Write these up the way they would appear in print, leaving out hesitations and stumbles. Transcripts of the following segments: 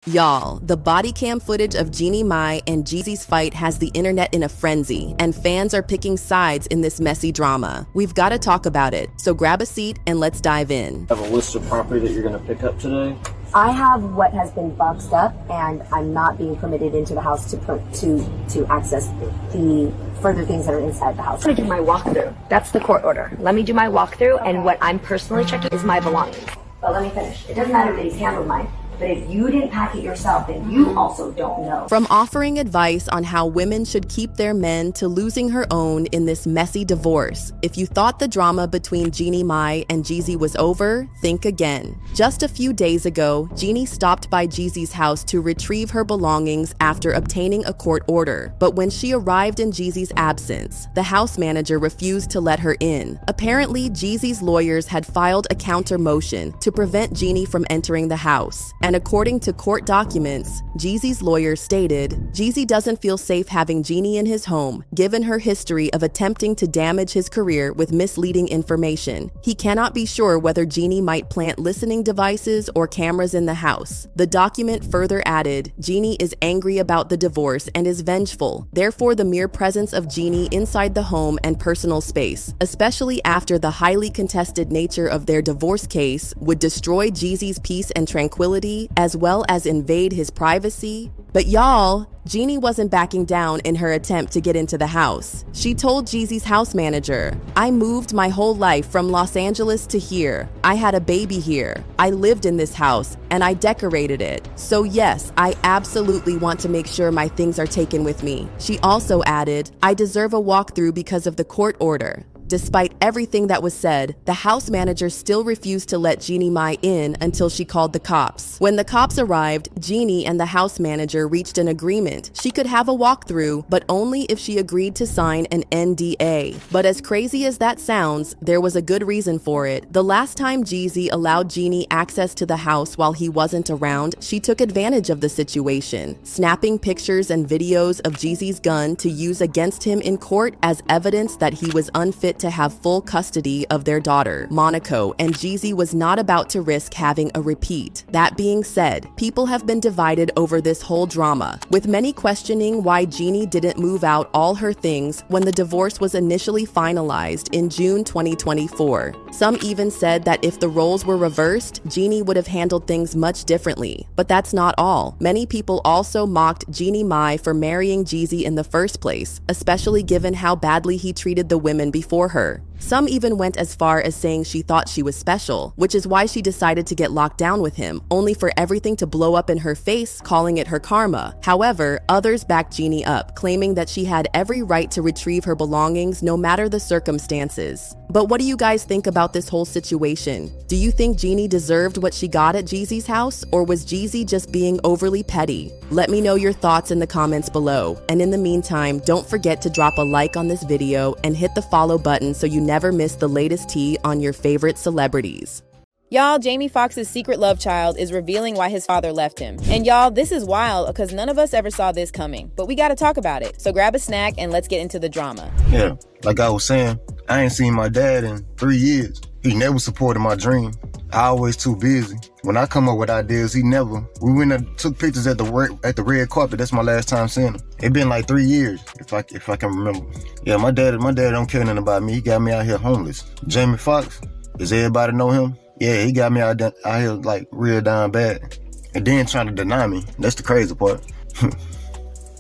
Y'all, the body cam footage of Jeannie Mai and Jeezy's fight has the internet in a frenzy, and fans are picking sides in this messy drama. We've got to talk about it, so grab a seat and let's dive in. Have a list of property that you're going to pick up today? I have what has been boxed up, and I'm not being permitted into the house to access the further things that are inside the house. I'm going to do my walkthrough. That's the court order. Let me do my walkthrough, and what I'm personally checking is my belongings. But let me finish. It doesn't matter that he's handled mine. But if you didn't pack it yourself, then you also don't know. From offering advice on how women should keep their men to losing her own in this messy divorce, if you thought the drama between Jeannie Mai and Jeezy was over, think again. Just a few days ago, Jeannie stopped by Jeezy's house to retrieve her belongings after obtaining a court order. But when she arrived in Jeezy's absence, the house manager refused to let her in. Apparently, Jeezy's lawyers had filed a counter motion to prevent Jeannie from entering the house. And according to court documents, Jeezy's lawyer stated, Jeezy doesn't feel safe having Jeannie in his home, given her history of attempting to damage his career with misleading information. He cannot be sure whether Jeannie might plant listening devices or cameras in the house. The document further added, Jeannie is angry about the divorce and is vengeful. Therefore, the mere presence of Jeannie inside the home and personal space, especially after the highly contested nature of their divorce case, would destroy Jeezy's peace and tranquility, as well as invade his privacy. But y'all, Jeannie wasn't backing down in her attempt to get into the house. She told Jeezy's house manager, I moved my whole life from Los Angeles to here. I had a baby here. I lived in this house and I decorated it. So yes, I absolutely want to make sure my things are taken with me. She also added, I deserve a walkthrough because of the court order. Despite everything that was said, the house manager still refused to let Jeannie Mai in until she called the cops. When the cops arrived, Jeannie and the house manager reached an agreement. She could have a walkthrough, but only if she agreed to sign an NDA. But as crazy as that sounds, there was a good reason for it. The last time Jeezy allowed Jeannie access to the house while he wasn't around, she took advantage of the situation, snapping pictures and videos of Jeezy's gun to use against him in court as evidence that he was unfit to have full custody of their daughter, Monaco, and Jeezy was not about to risk having a repeat. That being said, people have been divided over this whole drama, with many questioning why Jeannie didn't move out all her things when the divorce was initially finalized in June 2024. Some even said that if the roles were reversed, Jeannie would have handled things much differently. But that's not all. Many people also mocked Jeannie Mai for marrying Jeezy in the first place, especially given how badly he treated the women before her. Some even went as far as saying she thought she was special, which is why she decided to get locked down with him, only for everything to blow up in her face, calling it her karma. However, others backed Jeannie up, claiming that she had every right to retrieve her belongings no matter the circumstances. But what do you guys think about this whole situation? Do you think Jeannie deserved what she got at Jeezy's house, or was Jeezy just being overly petty? Let me know your thoughts in the comments below. And in the meantime, don't forget to drop a like on this video and hit the follow button so you never miss the latest tea on your favorite celebrities. Y'all, Jamie Foxx's secret love child is revealing why his father left him. And y'all, this is wild because none of us ever saw this coming. But we gotta talk about it. So grab a snack and let's get into the drama. Yeah, like I was saying, I ain't seen my dad in 3 years. He never supported my dream. I always too busy. When I come up with ideas, he never. We went and took pictures at the red carpet. That's my last time seeing him. It been like 3 years, if I can remember. Yeah, my dad don't care nothing about me. He got me out here homeless. Jamie Foxx, does everybody know him? Yeah, he got me out here like real down bad. And then trying to deny me. That's the crazy part.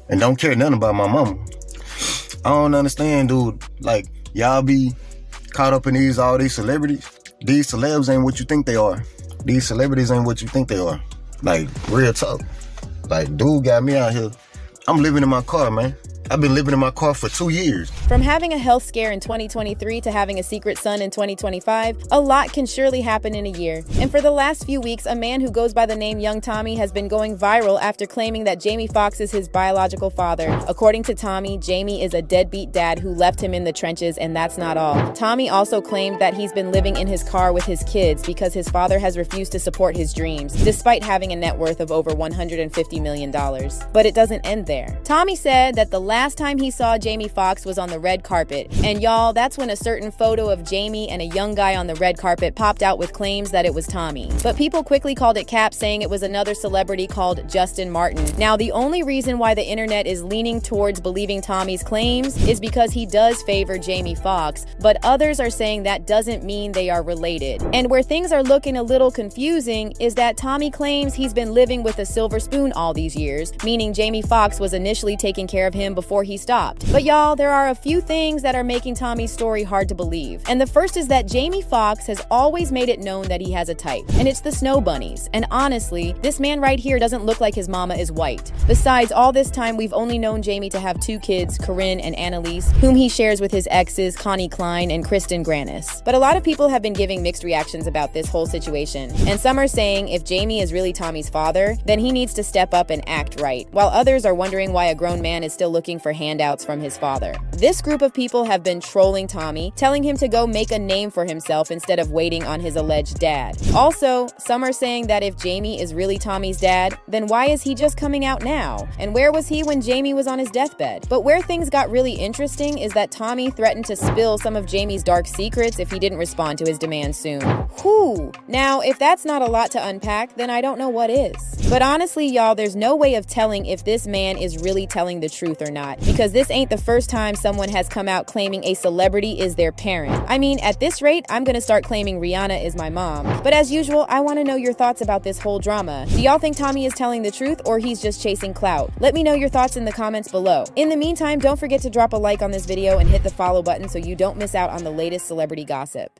And don't care nothing about my mama. I don't understand, dude. Like, y'all be caught up in all these celebrities. These celebs ain't what you think they are. These celebrities ain't what you think they are. Like, real talk. Like, dude got me out here. I'm living in my car, man. I've been living in my car for 2 years. From having a health scare in 2023 to having a secret son in 2025, a lot can surely happen in a year. And for the last few weeks, a man who goes by the name Young Tommy has been going viral after claiming that Jamie Foxx is his biological father. According to Tommy, Jamie is a deadbeat dad who left him in the trenches, and that's not all. Tommy also claimed that he's been living in his car with his kids because his father has refused to support his dreams, despite having a net worth of over $150 million. But it doesn't end there. Tommy said that the last time he saw Jamie Foxx was on the red carpet. And y'all, that's when a certain photo of Jamie and a young guy on the red carpet popped out with claims that it was Tommy. But people quickly called it cap, saying it was another celebrity called Justin Martin. Now, the only reason why the internet is leaning towards believing Tommy's claims is because he does favor Jamie Foxx, but others are saying that doesn't mean they are related. And where things are looking a little confusing is that Tommy claims he's been living with a silver spoon all these years, meaning Jamie Foxx was initially taking care of him before he stopped. But y'all, there are a few things that are making Tommy's story hard to believe. And the first is that Jamie Foxx has always made it known that he has a type, and it's the snow bunnies. And honestly, this man right here doesn't look like his mama is white. Besides, all this time we've only known Jamie to have 2 kids, Corinne and Annalise, whom he shares with his exes, Connie Klein and Kristen Grannis. But a lot of people have been giving mixed reactions about this whole situation. And some are saying if Jamie is really Tommy's father, then he needs to step up and act right, while others are wondering why a grown man is still looking for handouts from his father. This group of people have been trolling Tommy, telling him to go make a name for himself instead of waiting on his alleged dad. Also, some are saying that if Jamie is really Tommy's dad, then why is he just coming out now? And where was he when Jamie was on his deathbed? But where things got really interesting is that Tommy threatened to spill some of Jamie's dark secrets if he didn't respond to his demands soon. Whew. Now, if that's not a lot to unpack, then I don't know what is. But honestly, y'all, there's no way of telling if this man is really telling the truth or not, because this ain't the first time someone has come out claiming a celebrity is their parent. I mean, at this rate, I'm gonna start claiming Rihanna is my mom. But as usual, I want to know your thoughts about this whole drama. Do y'all think Tommy is telling the truth, or he's just chasing clout? Let me know your thoughts in the comments below. In the meantime, don't forget to drop a like on this video and hit the follow button so you don't miss out on the latest celebrity gossip.